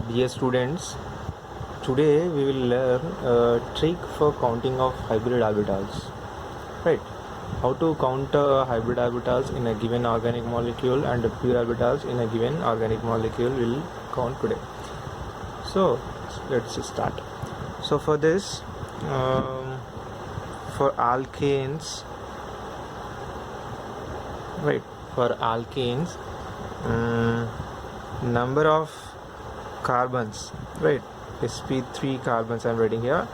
Dear students, today we will learn a trick for counting of hybrid orbitals. Right? How to count hybrid orbitals in a given organic molecule and pure orbitals in a given organic molecule will count today. So let's start. So for this, for alkanes, right? For alkanes, number of carbons, right? sp3 carbons I'm writing here,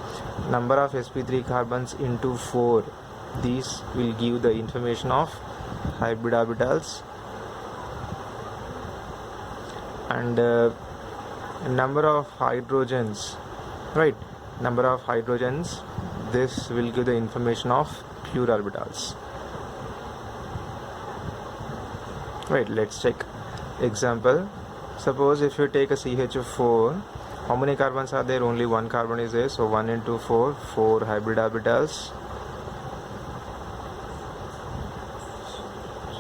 number of sp3 carbons into 4. These will give the information of hybrid orbitals, and number of hydrogens, right? Number of hydrogens, this will give the information of pure orbitals. Right, let's check example. Suppose if you take a CH4, how many carbons are there? Only one carbon is there, so 1 into 4, 4 hybrid orbitals.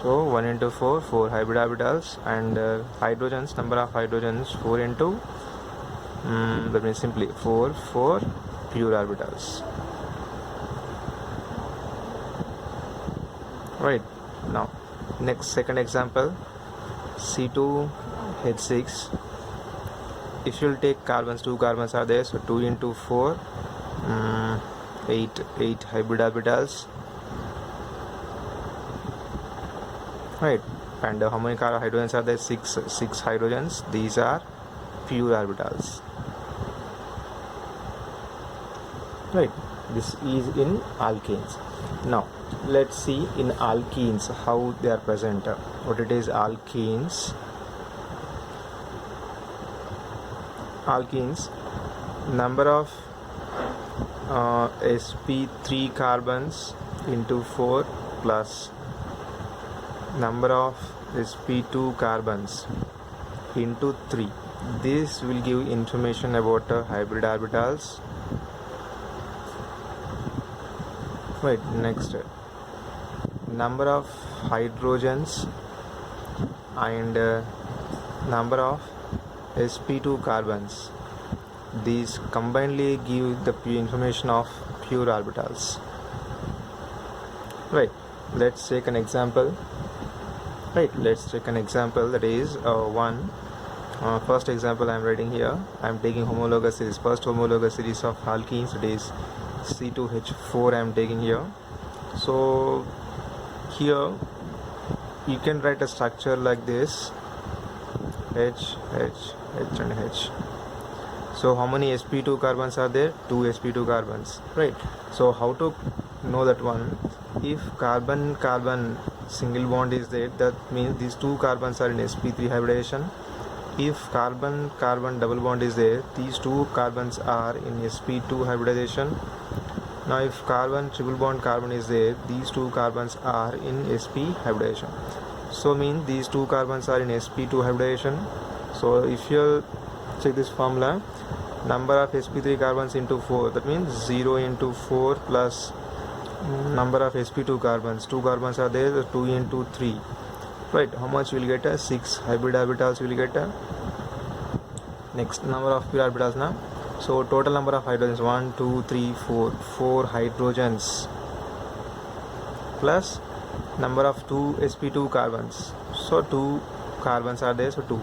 So 1 into 4, 4 hybrid orbitals, and hydrogens, number of hydrogens, 4 into, that means simply 4 pure orbitals. Right, now next second example, C2H6. If you'll take carbons, 2 carbons are there, so 2 into 4, 8 hybrid orbitals. Right, and how many hydrogens are there? 6 hydrogens. These are pure orbitals. Right, this is in alkanes. Now let's see in alkenes how they are present. What it is alkenes? Alkenes, number of sp3 carbons into 4 plus number of sp2 carbons into 3. This will give information about hybrid orbitals. Right, next, number of hydrogens and number of sp2 carbons. These combinedly give the information of pure orbitals. Right, let's take an example. Right, let's take an example, that is first example I'm writing here. I'm taking homologous series, first homologous series of alkenes, it is C2H4 I'm taking here. So here you can write a structure like this, H and H. So how many sp2 carbons are there? 2 sp2 carbons, right? So how to know that one? If carbon single bond is there, that means these 2 carbons are in sp3 hybridization. If carbon double bond is there, these 2 carbons are in sp2 hybridization. Now if carbon triple bond carbon is there, these 2 carbons are in sp hybridization. So mean these 2 carbons are in sp2 hybridization. So if you check this formula, number of sp3 carbons into 4, that means 0 into 4 plus number of sp2 carbons, 2 carbons are there, 2 into 3. Right, how much will get? 6 hybrid orbitals will get. Next, number of pure orbitals now. So total number of hydrogens, 1 2 3 4 hydrogens plus number of 2 sp2 carbons. So 2 carbons are there, so 2.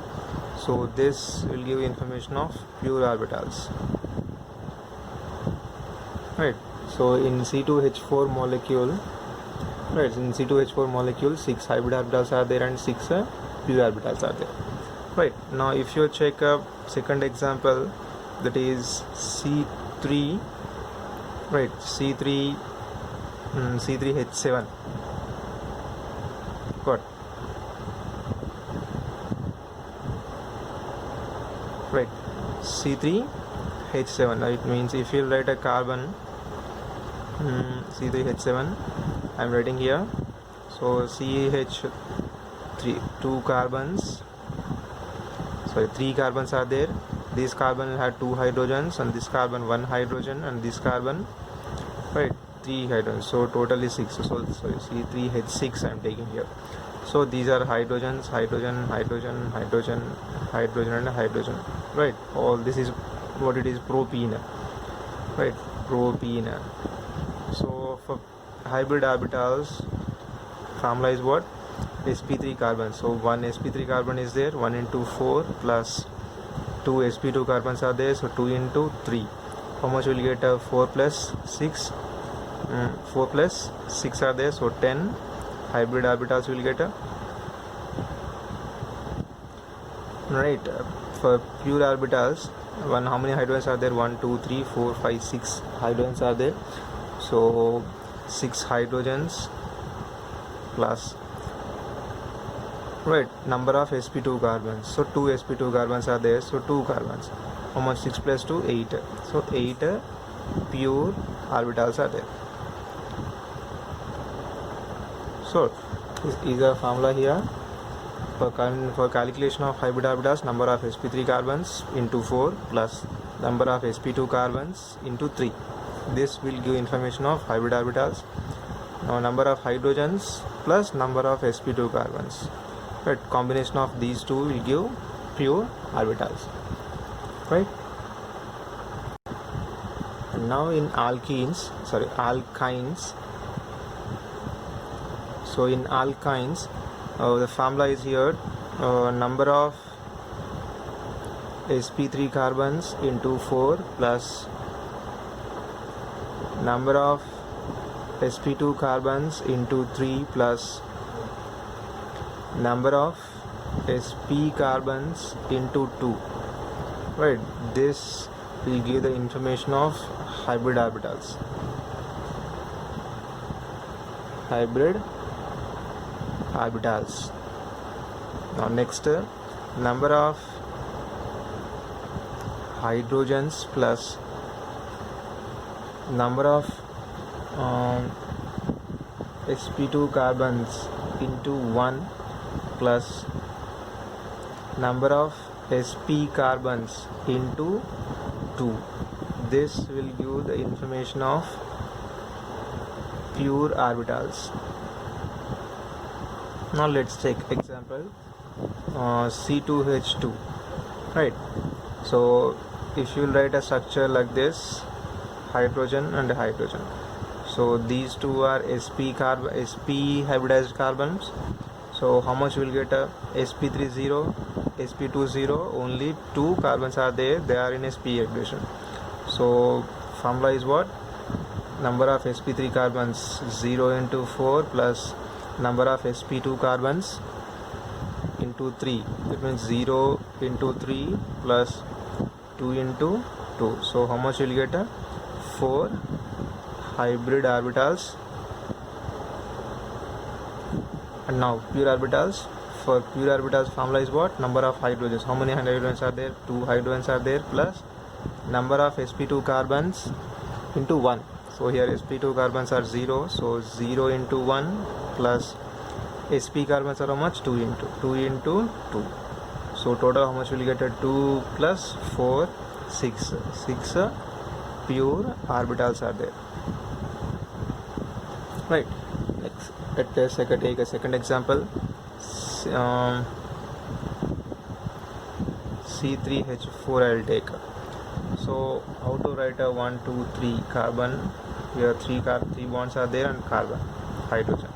So this will give information of pure orbitals. Right, so in C2H4 molecule, right, in C2H4 molecule 6 hybrid orbitals are there and 6 pure orbitals are there. Right, now if you check a second example, that is C3, right, C3H7. Got, right, C3H7. Now it means if you write a carbon, C3H7 I'm writing here. So CH3, 2 carbons, sorry, 3 carbons are there. This carbon had 2 hydrogens, and this carbon 1 hydrogen, and this carbon, right, 3 hydrogens. So total is 6. So sorry, C3H6 I'm taking here. So these are hydrogens, hydrogen, hydrogen, hydrogen, hydrogen and hydrogen, right? All this is what it is, propene, right? Propene. So for hybrid orbitals, formula is what? sp3 carbon. So one sp3 carbon is there, 1 into 4 plus 2 sp2 carbons are there, so 2 into 3. How much will you get? 4 plus 6, 4 plus 6 are there, so 10 hybrid orbitals will get. Right. For pure orbitals, how many hydrogens are there? 1 2 3 4 5 6 hydrogens are there, so 6 hydrogens plus, right, number of sp2 carbons, so 2 sp2 carbons are there, so 2 carbons. How much? 6 plus 2, 8, so 8 pure orbitals are there. So this is a formula here for calculation of hybrid orbitals: number of sp3 carbons into 4 plus number of sp2 carbons into 3. This will give information of hybrid orbitals. Now number of hydrogens plus number of sp2 carbons, right? Combination of these two will give pure orbitals, right? And now in alkynes. So in alkynes, the formula is here, number of sp3 carbons into 4 plus number of sp2 carbons into 3 plus number of sp carbons into 2, right? This will give the information of hybrid orbitals. Now next, number of hydrogens plus number of sp2 carbons into 1 plus number of sp carbons into 2. This will give the information of pure orbitals. Now let's take example C2H2, right? So if you write a structure like this, hydrogen and hydrogen, so these two are sp hybridized carbons. So how much will get? sp3 0, sp2 0, only 2 carbons are there, they are in sp equation. So formula is what? Number of sp3 carbons 0 into 4 plus number of sp2 carbons into 3. That means 0 into 3 plus 2 into 2. So how much will you get? 4 hybrid orbitals. And now pure orbitals. For pure orbitals, formula is what? Number of hydrogens. How many hydrogens are there? 2 hydrogens are there, plus number of sp2 carbons into 1. So here sp2 carbons are 0, so 0 into 1 plus sp carbons are how much? 2 into 2. So total how much will you get? 2 plus 4, 6 pure orbitals are there, right? Next, let's take a second example. C3H4 I'll take. So how to write a 1 2 3 carbon? Here 3 bonds are there and carbon, hydrogen.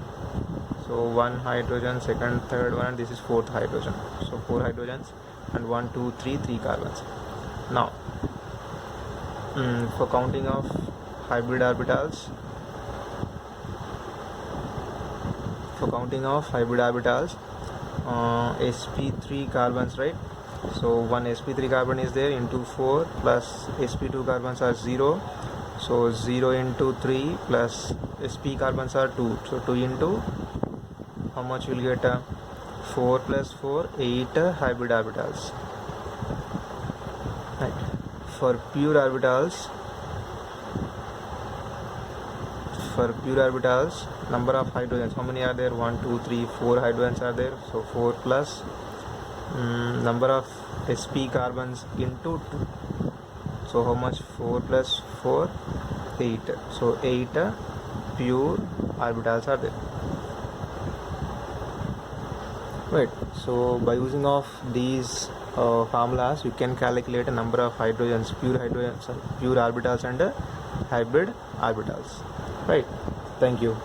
So 1 hydrogen, second, third one, and this is 4th hydrogen. So 4 hydrogens and 1 2 3 carbons. Now for counting of hybrid orbitals, sp3 carbons, right? So one sp3 carbon is there, into 4 plus sp2 carbons are 0, so 0 into 3 plus sp carbons are 2, so 2 into, how much will get? 4 plus 4, 8 hybrid orbitals, right? For pure orbitals, number of hydrogens, how many are there? 1 2 3 4 hydrogens are there, so 4 plus number of sp carbons into 2, so how much? 4 plus 4, 8, so 8 pure orbitals are there. Right. So by using of these formulas, you can calculate a number of hydrogens, pure orbitals and hybrid orbitals. Right. Thank you.